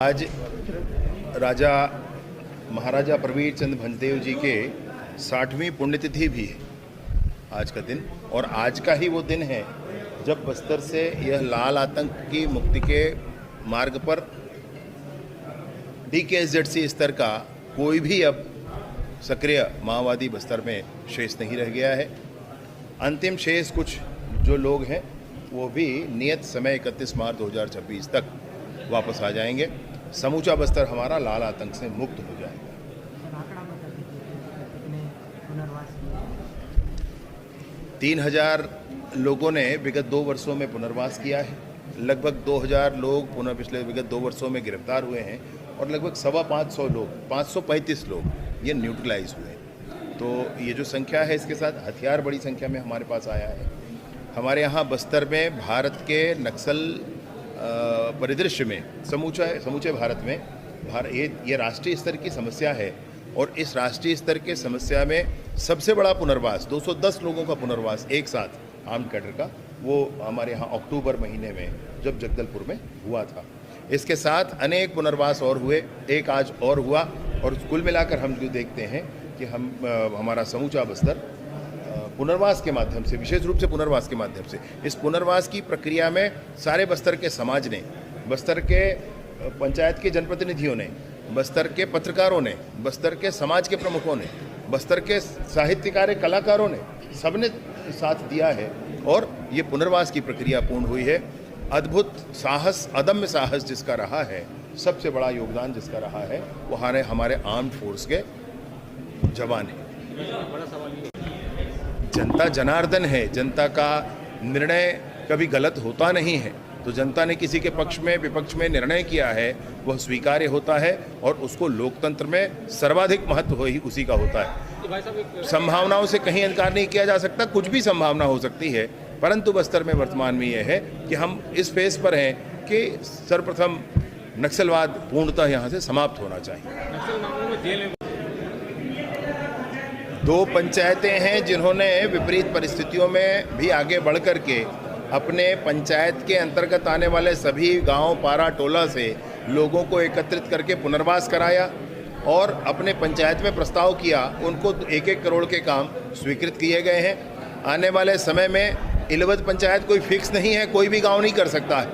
आज राजा महाराजा प्रवीर चंद भंजदेव जी के 60वीं पुण्यतिथि भी है आज का दिन। और आज का ही वो दिन है जब बस्तर से यह लाल आतंक की मुक्ति के मार्ग पर DKSZC स्तर का कोई भी अब सक्रिय माओवादी बस्तर में शेष नहीं रह गया है। अंतिम शेष कुछ जो लोग हैं वो भी नियत समय 31 मार्च 2026 तक वापस आ जाएंगे। समूचा बस्तर हमारा लाल आतंक से मुक्त हो जाएगा। 3000 लोगों ने विगत 2 वर्षों में पुनर्वास किया है। लगभग 2000 लोग पिछले विगत 2 वर्षों में गिरफ्तार हुए हैं और लगभग 550 लोग 535 लोग ये न्यूट्रलाइज हुए हैं। तो ये जो संख्या है इसके साथ हथियार बड़ी संख्या में हमारे पास आया है। हमारे यहाँ बस्तर में भारत के नक्सल परिदृश्य में समूचे भारत में ये राष्ट्रीय स्तर की समस्या है। और इस राष्ट्रीय स्तर के समस्या में सबसे बड़ा पुनर्वास 210 लोगों का पुनर्वास एक साथ आर्म्ड कैडर का वो हमारे यहाँ अक्टूबर महीने में जब जगदलपुर में हुआ था। इसके साथ अनेक पुनर्वास और हुए, एक आज और हुआ। और कुल मिलाकर हम जो देखते हैं कि हमारा समूचा बस्तर पुनर्वास के माध्यम से, विशेष रूप से पुनर्वास के माध्यम से, इस पुनर्वास की प्रक्रिया में सारे बस्तर के समाज ने, बस्तर के पंचायत के जनप्रतिनिधियों ने, बस्तर के पत्रकारों ने, बस्तर के समाज के प्रमुखों ने, बस्तर के साहित्यकारों कलाकारों ने, सबने साथ दिया है और ये पुनर्वास की प्रक्रिया पूर्ण हुई है। अद्भुत साहस, अदम्य साहस जिसका रहा है, सबसे बड़ा योगदान जिसका रहा है वो हमारे आर्म्ड फोर्स के जवान हैं। जनता जनार्दन है, जनता का निर्णय कभी गलत होता नहीं है। तो जनता ने किसी के पक्ष में विपक्ष में निर्णय किया है वह स्वीकार्य होता है और उसको लोकतंत्र में सर्वाधिक महत्व ही उसी का होता है। संभावनाओं से कहीं इनकार नहीं किया जा सकता, कुछ भी संभावना हो सकती है, परंतु बस्तर में वर्तमान में यह है कि हम इस फेज पर हैं कि सर्वप्रथम नक्सलवाद पूर्णतः यहाँ से समाप्त होना चाहिए। 2 पंचायतें हैं जिन्होंने विपरीत परिस्थितियों में भी आगे बढ़ कर के अपने पंचायत के अंतर्गत आने वाले सभी गांव, पारा, टोला से लोगों को एकत्रित करके पुनर्वास कराया और अपने पंचायत में प्रस्ताव किया। उनको 1-1 करोड़ के काम स्वीकृत किए गए हैं। आने वाले समय में इलवद पंचायत कोई फिक्स नहीं है, कोई भी गाँव नहीं कर सकता है।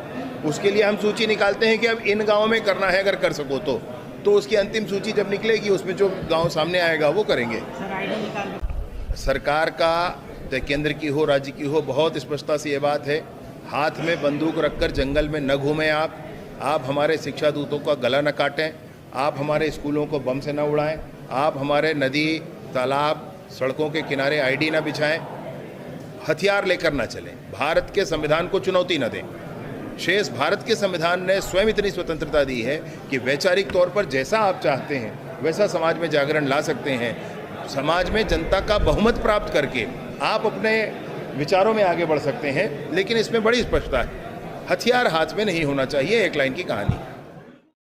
उसके लिए हम सूची निकालते हैं कि अब इन गाँव में करना है, अगर कर सको तो उसकी अंतिम सूची जब निकलेगी उसमें जो गांव सामने आएगा वो करेंगे। सरकार का, चाहे केंद्र की हो, राज्य की हो, बहुत स्पष्टता से ये बात है, हाथ में बंदूक रखकर जंगल में न घूमें। आप हमारे शिक्षा दूतों का गला न काटें, आप हमारे स्कूलों को बम से न उड़ाएं, आप हमारे नदी, तालाब, सड़कों के किनारे ID न बिछाएं, हथियार लेकर न चलें, भारत के संविधान को चुनौती न दें। शेष भारत के संविधान ने स्वयं इतनी स्वतंत्रता दी है कि वैचारिक तौर पर जैसा आप चाहते हैं वैसा समाज में जागरण ला सकते हैं। समाज में जनता का बहुमत प्राप्त करके आप अपने विचारों में आगे बढ़ सकते हैं, लेकिन इसमें बड़ी स्पष्टता है, हथियार हाथ में नहीं होना चाहिए। एक लाइन की कहानी।